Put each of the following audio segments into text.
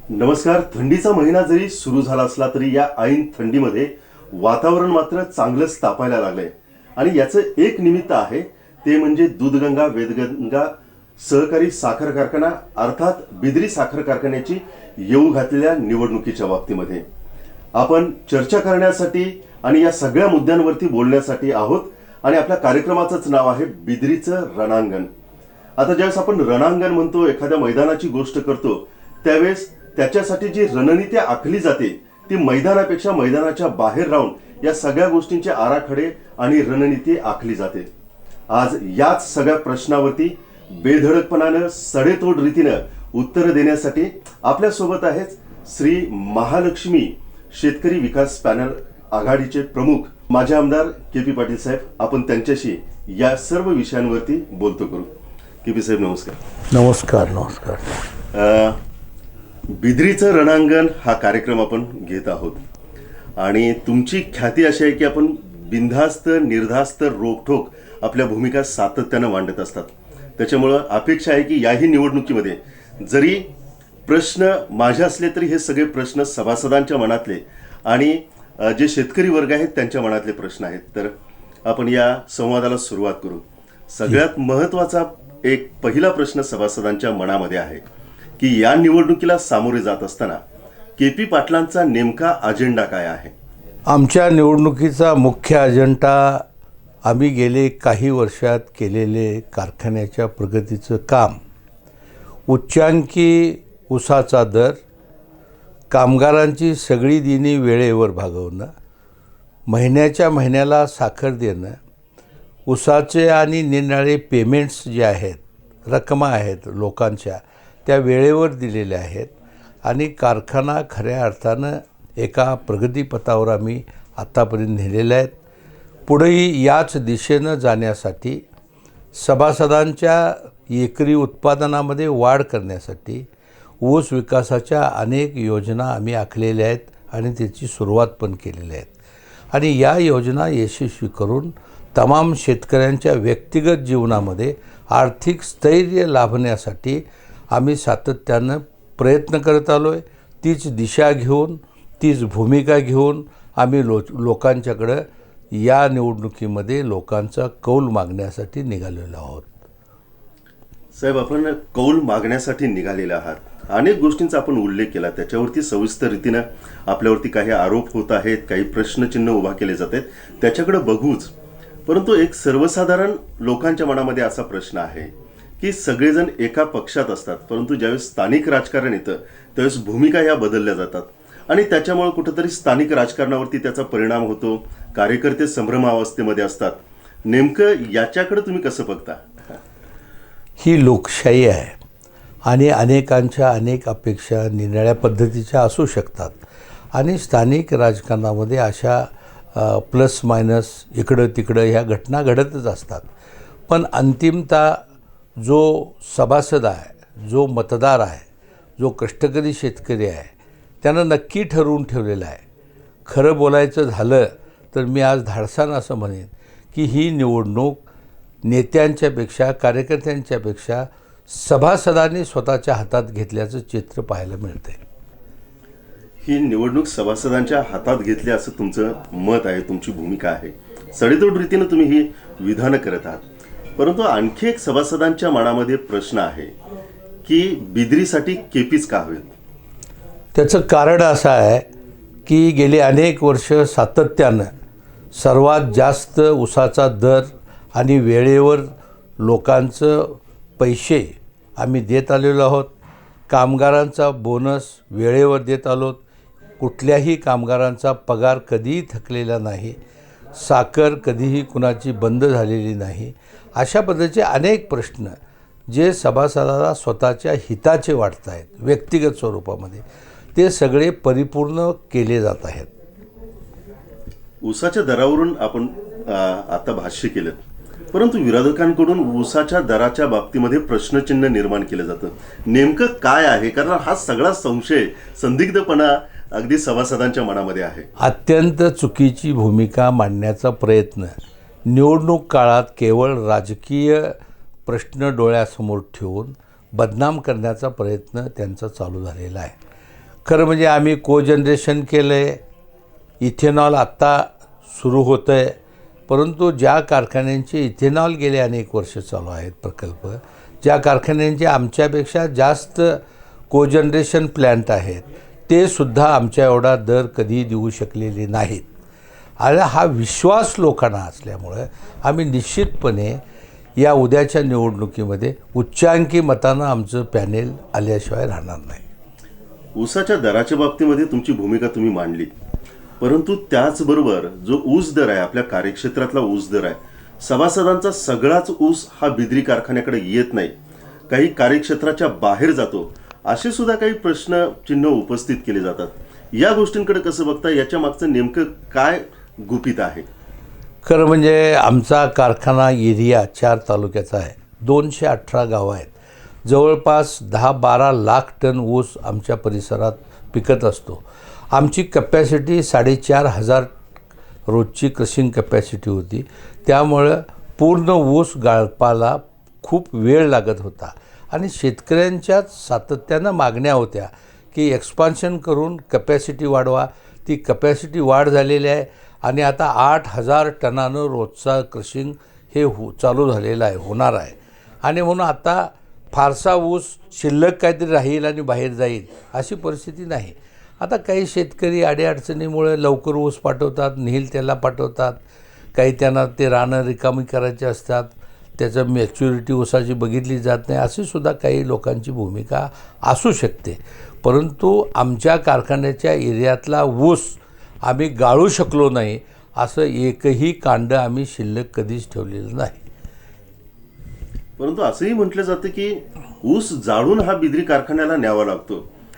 नमस्कार. थंडीचा महिना जरी सुरू झाला असला तरी या ऐन थंडीमध्ये वातावरण मात्र चांगलंच तापायला लागलंय आणि याचं एक निमित्त आहे ते म्हणजे दूधगंगा वेदगंगा सहकारी साखर कारखाना अर्थात बिद्री साखर कारखान्याची येऊ घातलेल्या निवडणुकीच्या बाबतीमध्ये आपण चर्चा करण्यासाठी आणि या सगळ्या मुद्द्यांवरती बोलण्यासाठी आहोत आणि आपल्या कार्यक्रमाचंच नाव आहे बिद्रीचं रणांगण. आता ज्यावेळेस आपण रणांगण म्हणतो, एखाद्या मैदानाची गोष्ट करतो, त्यावेळेस त्याच्यासाठी जी रणनीती आखली जाते ती मैदानापेक्षा मैदानाच्या बाहेर राहून या सगळ्या गोष्टींचे आराखडे आणि रणनीती आखली जाते. आज याच सगळ्या प्रश्नावरती बेधडकपणानं सडेतोड रीतीनं उत्तर देण्यासाठी आपल्यासोबत आहेत श्री महालक्ष्मी शेतकरी विकास पॅनल आघाडीचे प्रमुख माझे आमदार के.पी. पाटील साहेब. आपण त्यांच्याशी या सर्व विषयांवरती बोलतो करू. के.पी. साहेब नमस्कार. नमस्कार. नमस्कार. बिद्रीचं रणांगण हा कार्यक्रम आपण घेत आहोत आणि तुमची ख्याती अशी आहे की आपण बिनधास्त निर्धास्त रोखठोक आपल्या भूमिका सातत्यानं मांडत असतात. त्याच्यामुळं अपेक्षा आहे की याही निवडणुकीमध्ये जरी प्रश्न माझे असले तरी हे सगळे प्रश्न सभासदांच्या मनातले आणि जे शेतकरी वर्ग आहेत त्यांच्या मनातले प्रश्न आहेत. तर आपण या संवादाला सुरुवात करू. सगळ्यात महत्त्वाचा एक पहिला प्रश्न सभासदांच्या मनामध्ये आहे की या निवडणुकीला सामोरे जात असताना के.पी. पाटलांचा नेमका अजेंडा काय आहे? आमच्या निवडणुकीचा मुख्य अजेंडा आम्ही गेले काही वर्षात केलेले कारखान्याच्या प्रगतीचं काम, उच्चांकी ऊसाचा दर, कामगारांची सगळी दिनी वेळेवर भागवणं, महिन्याच्या महिन्याला साखर देणं, ऊसाचे आणि निरनिराळे पेमेंट्स जे आहेत, रकमा आहेत लोकांच्या, त्या वेळेवर दिलेल्या आहेत आणि कारखाना खऱ्या अर्थानं एका प्रगतीपथावर आम्ही आत्तापर्यंत नेलेल्या आहेत. पुढेही याच दिशेनं जाण्यासाठी सभासदांच्या एकरी उत्पादनामध्ये वाढ करण्यासाठी ऊस विकासाच्या अनेक योजना आम्ही आखलेल्या आहेत आणि त्याची सुरुवात पण केलेली आहेत आणि या योजना यशस्वी करून तमाम शेतकऱ्यांच्या व्यक्तिगत जीवनामध्ये आर्थिक स्थैर्य लाभण्यासाठी आम्ही सातत्यानं प्रयत्न करत आलो आहे. तीच दिशा घेऊन, तीच भूमिका घेऊन आम्ही लोकांच्याकडं या निवडणुकीमध्ये लोकांचा कौल मागण्यासाठी निघालेलो आहोत. साहेब, आपण कौल मागण्यासाठी निघालेले आहात. अनेक गोष्टींचा आपण उल्लेख केला, त्याच्यावरती सविस्तर रीतीनं आपल्यावरती काही आरोप होत आहेत, काही प्रश्नचिन्ह उभा केले जात आहेत, त्याच्याकडे बघूच. परंतु एक सर्वसाधारण लोकांच्या मनामध्ये असा प्रश्न आहे की सगळेजण एका पक्षात असतात, परंतु ज्यावेळेस स्थानिक राजकारण येतं त्यावेळेस भूमिका ह्या बदलल्या जातात आणि त्याच्यामुळे कुठंतरी स्थानिक राजकारणावरती त्याचा परिणाम होतो. कार्यकर्ते संभ्रमावस्थेमध्ये असतात. नेमकं याच्याकडे तुम्ही कसं बघता? ही लोकशाही आहे आणि अनेकांच्या अनेक अपेक्षा निराळ्या पद्धतीच्या असू शकतात आणि स्थानिक राजकारणामध्ये अशा प्लस मायनस इकडं तिकडं ह्या घटना घडतच असतात. पण अंतिमतः जो सभासद आहे, जो मतदार आहे, जो कष्टकरी शेतकरी आहे, त्यानं नक्की ठरवून ठेवलेलं आहे. खरं बोलायचं झालं तर मी आज धाडसानं असं म्हणेन की ही निवडणूक नेत्यांच्यापेक्षा, कार्यकर्त्यांच्यापेक्षा सभासदांनी स्वतःच्या हातात घेतल्याचं चित्र पाहायला मिळतंय. ही निवडणूक सभासदांच्या हातात घेतली असं तुमचं मत आहे, तुमची भूमिका आहे. सडेतोड रीतीनं तुम्ही ही विधानं करत आहात. परंतु आणखी एक सभासदांच्या मनामध्ये प्रश्न आहे की बिद्रीसाठी के.पीच का हवेत? त्याचं कारण असं आहे की गेली अनेक वर्ष सातत्यानं सर्वात जास्त ऊसाचा दर आणि वेळेवर लोकांचं पैसे आम्ही देत आलेलो आहोत. कामगारांचा बोनस वेळेवर देत आलोत. कुठल्याही कामगारांचा पगार कधीही थकलेला नाही. साखर कधीही कुणाची बंद झालेली नाही. अशा पद्धतीचे अनेक प्रश्न जे सभासदाला स्वतःच्या हिताचे वाटत आहेत व्यक्तिगत स्वरूपामध्ये, ते सगळे परिपूर्ण केले जात आहेत. ऊसाच्या दरावरून आपण आता भाष्य केलं, परंतु विरोधकांकडून ऊसाच्या दराच्या बाबतीमध्ये प्रश्नचिन्ह निर्माण केलं जातं. नेमकं काय आहे? कारण हा सगळा संशय, संदिग्धपणा अगदी सभासदांच्या मनामध्ये आहे. अत्यंत चुकीची भूमिका मांडण्याचा प्रयत्न निवडणूक काळात केवळ राजकीय प्रश्न डोळ्यासमोर ठेवून बदनाम करण्याचा प्रयत्न त्यांचा चालू झालेला आहे. खरं म्हणजे आम्ही कोजनरेशन केलं आहे, इथेनॉल आत्ता सुरू होतं आहे, परंतु ज्या कारखान्यांचे इथेनॉल गेले अनेक वर्ष चालू आहेत प्रकल्प, ज्या कारखान्यांचे आमच्यापेक्षा जास्त कोजनरेशन प्लॅन्ट आहेत, ते सुद्धा आमच्या एवढा दर कधी देऊ शकलेले नाहीत. आणि हा विश्वास लोकांना असल्यामुळं आम्ही निश्चितपणे या उद्याच्या निवडणुकीमध्ये उच्चांकी मतानं आमचं पॅनेल आल्याशिवाय राहणार नाही. ऊसाच्या दराच्या बाबतीमध्ये तुमची भूमिका तुम्ही मांडली, परंतु त्याचबरोबर जो ऊस दर आहे, आपल्या कार्यक्षेत्रातला ऊस दर आहे, सभासदांचा सगळाच ऊस हा बिद्री कारखान्याकडे येत नाही, काही कार्यक्षेत्राच्या बाहेर जातो, असे सुद्धा काही प्रश्न चिन्ह उपस्थित केले जातात. या गोष्टींकडे कसं बघता, याच्या मागचं नेमकं काय गुपित आहे? खरं म्हणजे आमचा कारखाना एरिया 4 तालुक्याचा आहे, 218 गावं आहेत, जवळपास 10-12 लाख टन ऊस आमच्या परिसरात पिकत असतो. आमची कपॅसिटी 4,500 रोजची क्रशिंग कपॅसिटी होती, त्यामुळं पूर्ण ऊस गाळपाला खूप वेळ लागत होता आणि शेतकऱ्यांच्याच सातत्यानं मागण्या होत्या की एक्सपान्शन करून कपॅसिटी वाढवा. ती कपॅसिटी वाढ झालेली आहे आणि आता 8,000 टनानं रोजचा क्रशिंग हे चालू झालेलं आहे, होणार आहे. आणि म्हणून आता फारसा ऊस शिल्लक काहीतरी राहील आणि बाहेर जाईल अशी परिस्थिती नाही. आता काही शेतकरी अडीअडचणीमुळे लवकर ऊस पाठवतात, नेईल त्याला पाठवतात, काही त्यांना ते रानं रिकामी करायचे असतात, त्याचं मॅच्युरिटी ऊसाची बघितली जात नाही, अशी सुद्धा काही लोकांची भूमिका असू शकते. परंतु आमच्या कारखान्याच्या एरियातला ऊस आम्ही गाळू शकलो नाही असं एकही कांडं आम्ही शिल्लक कधीच ठेवलेलं नाही. परंतु असंही म्हटलं जातं की ऊस जाळून हा बिद्री कारखान्याला न्यावा लागतो,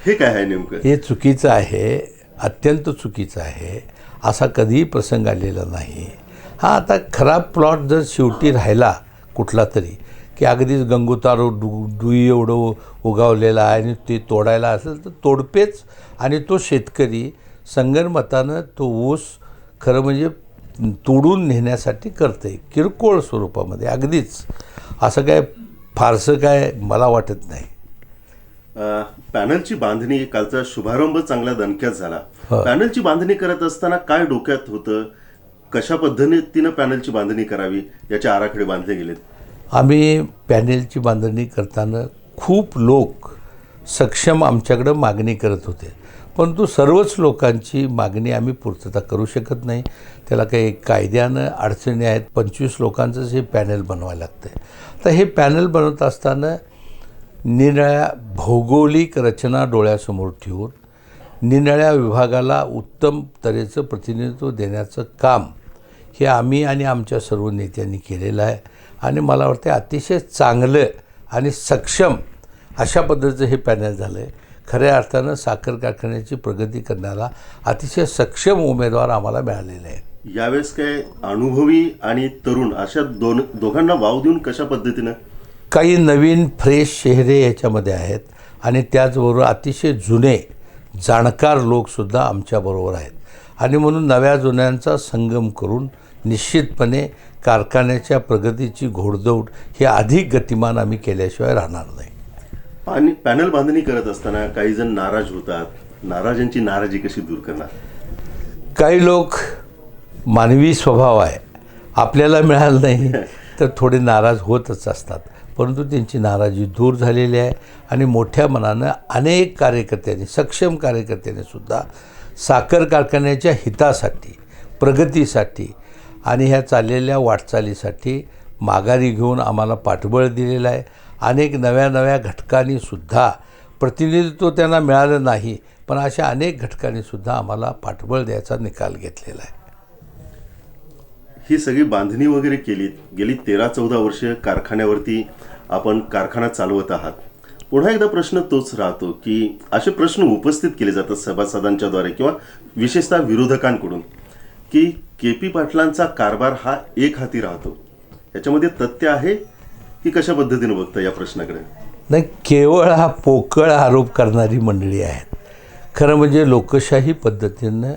हे काय आहे नेमकं? हे चुकीचं आहे, अत्यंत चुकीचं आहे. असा कधीही प्रसंग आलेला नाही. हा आता खराब प्लॉट जर शेवटी राहिला कुठला तरी की अगदीच गंगोतारो डुई एवढं उगावलेला आहे आणि ते तोडायला असेल तर तोडपेच, आणि तो शेतकरी संगनमतानं तो ऊस खरं म्हणजे तोडून नेण्यासाठी करते किरकोळ स्वरूपामध्ये, अगदीच असं काय फारसं काय मला वाटत नाही. पॅनलची बांधणी, कालचा शुभारंभ चांगल्या दणक्यात झाला. पॅनलची बांधणी करत असताना काय डोक्यात होतं, कशा पद्धतीनं पॅनलची बांधणी करावी याचे आराखडे बांधले गेलेत? आम्ही पॅनेलची बांधणी करताना खूप लोक सक्षम आमच्याकडं मागणी करत होते, परंतु सर्वच लोकांची मागणी आम्ही पूर्तता करू शकत नाही. त्याला काही कायद्यानं अडचणी आहेत. 25 लोकांचंच हे पॅनल बनवायला लागतं आहे. तर हे पॅनल बनवत असताना निराळ्या भौगोलिक रचना डोळ्यासमोर ठेवून निराळ्या विभागाला उत्तम तऱ्हेचं प्रतिनिधित्व देण्याचं काम हे आम्ही आणि आमच्या सर्व नेत्यांनी केलेलं आहे. आणि मला वाटतं अतिशय चांगलं आणि सक्षम अशा पद्धतीचं हे पॅनल झालं आहे. खऱ्या अर्थानं साखर कारखान्याची प्रगती करण्याला अतिशय सक्षम उमेदवार आम्हाला मिळालेले आहेत. यावेळेस काय अनुभवी आणि तरुण अशा दोघांना वाव देऊन कशा पद्धतीनं? काही नवीन फ्रेश चेहरे याच्यामध्ये आहेत आणि त्याचबरोबर अतिशय जुने जाणकार लोकसुद्धा आमच्याबरोबर आहेत. आणि म्हणून नव्या जुन्यांचा संगम करून निश्चितपणे कारखान्याच्या प्रगतीची घोडदौड ही अधिक गतिमान आम्ही केल्याशिवाय राहणार नाही. आणि पॅनल बांधणी करत असताना काही जण नाराज होतात, नाराजांची नाराजी कशी दूर करणार? काही लोक, मानवी स्वभाव आहे, आपल्याला मिळालं नाही तर थोडे नाराज होतच असतात, परंतु त्यांची नाराजी दूर झालेली आहे. आणि मोठ्या मनानं अनेक कार्यकर्त्यांनी, सक्षम कार्यकर्त्यांनी सुद्धा साखर कारखान्याच्या हितासाठी, प्रगतीसाठी आणि ह्या चाललेल्या वाटचालीसाठी माघारी घेऊन आम्हाला पाठबळ दिलेलं आहे. अनेक नव्या घटकांनी सुद्धा प्रतिनिधित्व त्यांना मिळालं नाही, पण अशा अनेक घटकांनी सुद्धा आम्हाला पाठबळ द्यायचा निकाल घेतलेला आहे. ही सगळी बांधणी वगैरे केलीत, गेली 13-14 वर्ष कारखान्यावरती आपण कारखाना चालवत आहात. पुन्हा एकदा प्रश्न तोच राहतो की असे प्रश्न उपस्थित केले जातात सभासदांच्याद्वारे किंवा विशेषतः विरोधकांकडून की के.पी. पाटलांचा कारभार हा एक हाती राहतो. याच्यामध्ये तथ्य आहे की कशा पद्धतीने बघता या प्रश्नाकडे? नाही, केवळ हा पोकळ आरोप करणारी मंडळी आहेत. खरं म्हणजे लोकशाही पद्धतीनं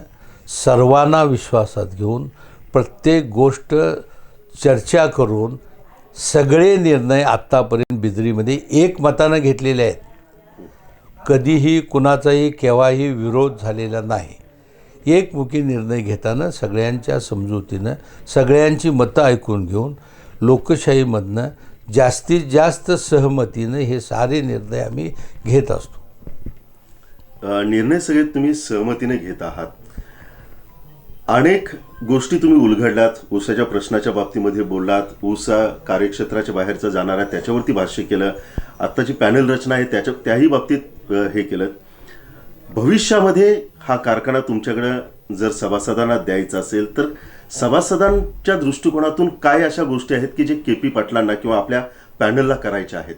सर्वांना विश्वासात घेऊन प्रत्येक गोष्ट चर्चा करून सगळे निर्णय आत्तापर्यंत बिद्रीमध्ये एकमतानं घेतलेले आहेत. कधीही कुणाचाही केव्हाही विरोध झालेला नाही. एकमुखी निर्णय घेताना सगळ्यांच्या समजुतीनं सगळ्यांची मतं ऐकून घेऊन लोकशाहीमधनं जास्तीत जास्त सहमतीनं हे सारे निर्णय आम्ही घेत असतो. निर्णय सगळे तुम्ही सहमतीने घेत आहात. अनेक गोष्टी तुम्ही उलगडलात, ऊसाच्या प्रश्नाच्या बाबतीमध्ये बोललात, ऊसा कार्यक्षेत्राच्या बाहेरचा जाणारा त्याच्यावरती भाष्य केलं, आत्ताची पॅनल रचना आहे त्याही बाबतीत हे केलं. भविष्यामध्ये हा कारखाना तुमच्याकडं जर सभासदांना द्यायचा असेल तर सभासदांच्या दृष्टिकोनातून काय अशा गोष्टी आहेत की जे के.पी. पाटलांना किंवा आपल्या पॅनलला करायच्या आहेत?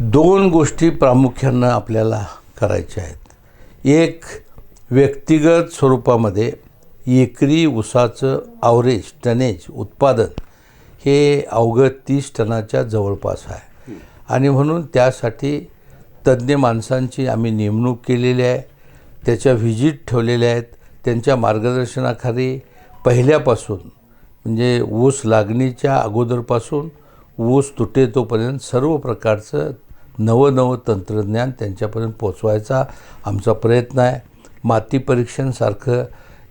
2 गोष्टी प्रामुख्यानं आपल्याला करायच्या आहेत. एक, व्यक्तिगत स्वरूपामध्ये एकरी ऊसाचं ॲव्हरेज टनेज उत्पादन हे अवघं 30 टनाच्या जवळपास आहे आणि म्हणून त्यासाठी तज्ज्ञ माणसांची आम्ही नेमणूक केलेली आहे. त्याच्या व्हिजिट ठेवलेल्या आहेत. त्यांच्या मार्गदर्शनाखाली पहिल्यापासून म्हणजे ऊस लागणीच्या अगोदरपासून ऊस तुटे तोपर्यंत सर्व प्रकारचं नवं तंत्रज्ञान त्यांच्यापर्यंत पोचवायचा आमचा प्रयत्न आहे. माती परीक्षणसारखं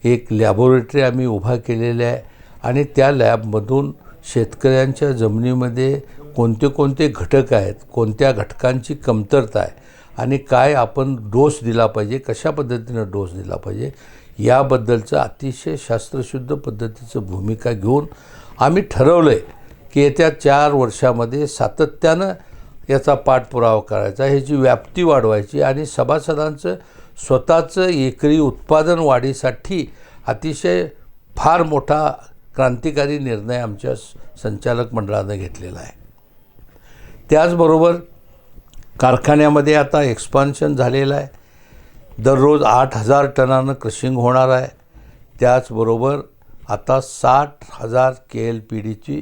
एक लॅबोरेटरी आम्ही उभा केलेलं आहे आणि त्या लॅबमधून शेतकऱ्यांच्या जमिनीमध्ये कोणते कोणते घटक आहेत, कोणत्या घटकांची कमतरता आहे आणि काय आपण डोस दिला पाहिजे, कशा पद्धतीनं डोस दिला पाहिजे याबद्दलचं अतिशय शास्त्रशुद्ध पद्धतीचं भूमिका घेऊन आम्ही ठरवलं आहे की येत्या 4 वर्षामध्ये सातत्यानं याचा पाठपुरावा करायचा, ह्याची व्याप्ती वाढवायची आणि सभासदांचं स्वतःचं एकरी उत्पादन वाढीसाठी अतिशय फार मोठा क्रांतिकारी निर्णय आमच्या संचालक मंडळानं घेतलेला आहे. त्याचबरोबर कारखान्यामध्ये आता एक्सपान्शन झालेलं आहे. दररोज 8,000 टनानं क्रशिंग होणार आहे. त्याचबरोबर आता 60,000 KLPDची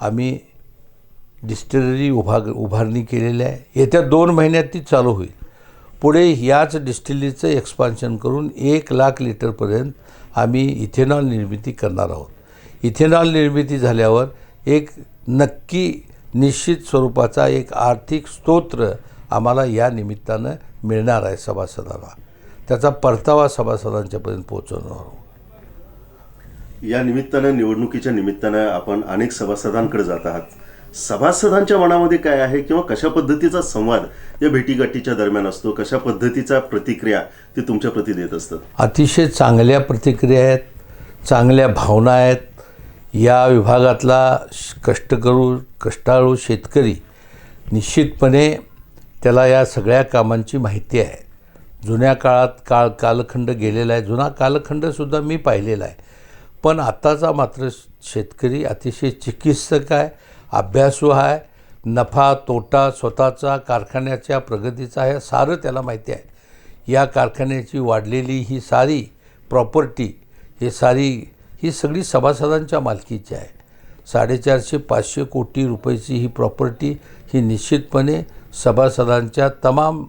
आम्ही डिस्टिलरी उभारणी केलेली आहे. येत्या 2 महिन्यात ती चालू होईल. पुढे याच डिस्टिलरीचं एक्सपान्शन करून 1,00,000 लिटरपर्यंत आम्ही इथेनॉल निर्मिती करणार आहोत. इथेनॉल निर्मिती झाल्यावर एक नक्की निश्चित स्वरूपाचा एक आर्थिक स्तोत्र आम्हाला या निमित्तानं मिळणार आहे सभासदांना. त्याचा परतावा सभासदांच्यापर्यंत पोहोचवणार आहोत. या निमित्तानं, निवडणुकीच्या निमित्तानं आपण अनेक सभासदांकडे जात आहात. सभासदांच्या मनामध्ये काय आहे किंवा कशा पद्धतीचा संवाद या भेटीगाठीच्या दरम्यान असतो, कशा पद्धतीचा प्रतिक्रिया ते तुमच्या प्रती देत असतात? अतिशय चांगल्या प्रतिक्रिया आहेत, चांगल्या भावना आहेत. या विभागातला कष्टाळू शेतकरी निश्चितपणे त्याला या सगळ्या कामांची माहिती आहे. जुन्या काळात कालखंड गेलेला आहे, जुना कालखंडसुद्धा मी पाहिलेला आहे. पण आत्ताचा मात्र शेतकरी अतिशय चिकित्सक आहे, अभ्यासू आहे. नफा तोटा स्वतःचा कारखान्याच्या प्रगतीचा हे सारं त्याला माहिती आहे. या कारखान्याची वाढलेली ही सारी प्रॉपर्टी ही सगळी सभासदांच्या मालकीची आहे. 450-500 कोटी रुपयाची ही प्रॉपर्टी ही निश्चितपणे सभासदांच्या तमाम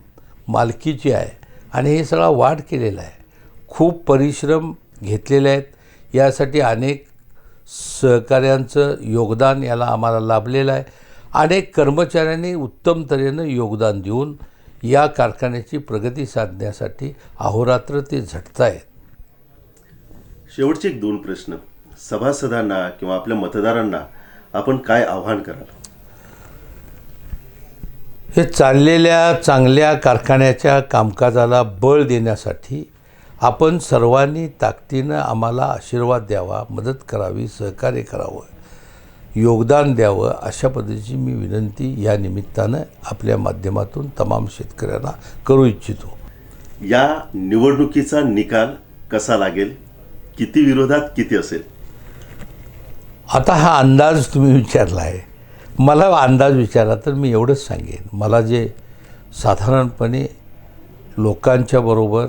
मालकीची आहे आणि हे सगळा वाढ केलेला आहे. खूप परिश्रम घेतलेले आहेत. यासाठी अनेक सहकाऱ्यांचं योगदान याला आम्हाला लाभलेलं आहे. अनेक कर्मचाऱ्यांनी उत्तम तऱ्हेनं योगदान देऊन या कारखान्याची प्रगती साधण्यासाठी अहोरात्र ते झटत आहेत. शेवटचे 2 प्रश्न. सभासदांना किंवा आपल्या मतदारांना आपण काय आव्हान कराल? हे चाललेल्या चांगल्या कारखान्याच्या कामकाजाला बळ देण्यासाठी आपण सर्वांनी ताकदीनं आम्हाला आशीर्वाद द्यावा, मदत करावी, सहकार्य करावं, योगदान द्यावं अशा पद्धतीची मी विनंती या निमित्तानं आपल्या माध्यमातून तमाम शेतकऱ्यांना करू इच्छितो. या निवडणुकीचा निकाल कसा लागेल? किती विरोधात किती असेल? आता हा अंदाज तुम्ही विचारला आहे. मला अंदाज विचारला तर मी एवढंच सांगेन, मला जे साधारणपणे लोकांच्या बरोबर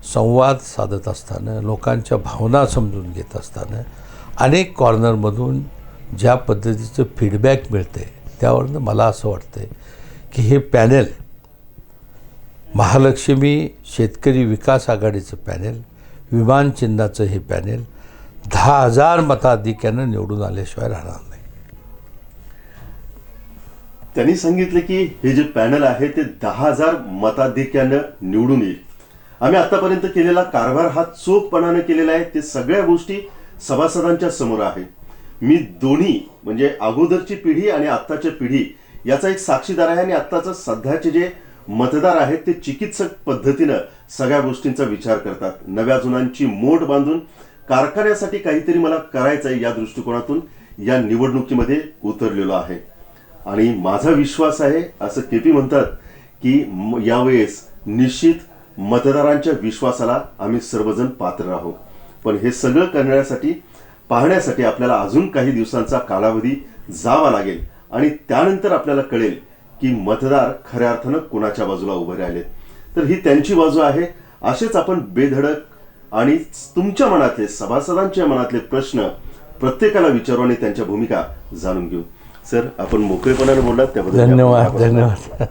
संवाद साधत असताना, लोकांच्या भावना समजून घेत असताना अनेक कॉर्नरमधून ज्या पद्धतीचं फीडबॅक मिळतं आहे त्यावरनं मला असं वाटतं आहे की हे पॅनल, महालक्ष्मी शेतकरी विकास आघाडीचं पॅनल, विमान चिन्हाचं हे पॅनल 10,000 मताधिक्यानं निवडून आल्याशिवाय राहणार नाही. त्यांनी सांगितले की हे जे पॅनल आहे ते 10,000 मताधिक्यानं निवडून येईल. आम्ही आतापर्यंत केलेला कारभार हा चोखपणाने केलेला आहे. ते सगळ्या गोष्टी सभासदांच्या समोर आहे. मी दोन्ही म्हणजे अगोदरची पिढी आणि आत्ताची पिढी याचा एक साक्षीदार आहे. आणि आत्ताचं सध्याचे जे मतदार आहेत ते चिकित्सक पद्धतीनं सगळ्या गोष्टींचा विचार करतात. नव्या जुनांची मोठ बांधून कारखान्यासाठी काहीतरी मला करायचं आहे या दृष्टिकोनातून या निवडणुकीमध्ये उतरलेलो आहे. आणि माझा विश्वास आहे, असं केपी म्हणतात की यावेळेस निश्चित मतदारांच्या विश्वासाला आम्ही सर्वजण पात्र राहू. पण हे सगळं करण्यासाठी पाहण्यासाठी आपल्याला अजून काही दिवसांचा कालावधी जावा लागेल. आणि त्यानंतर आपल्याला कळेल की मतदार खऱ्या अर्थानं कुणाच्या बाजूला उभे राहिलेत. तर ही त्यांची बाजू आहे. असेच आपण बेधडक आणि तुमच्या मनातले सभासदांच्या मनातले प्रश्न प्रत्येकाला विचारू आणि त्यांच्या भूमिका जाणून घेऊ. सर, आपण मोकळेपणाने बोललात त्याबद्दल धन्यवाद.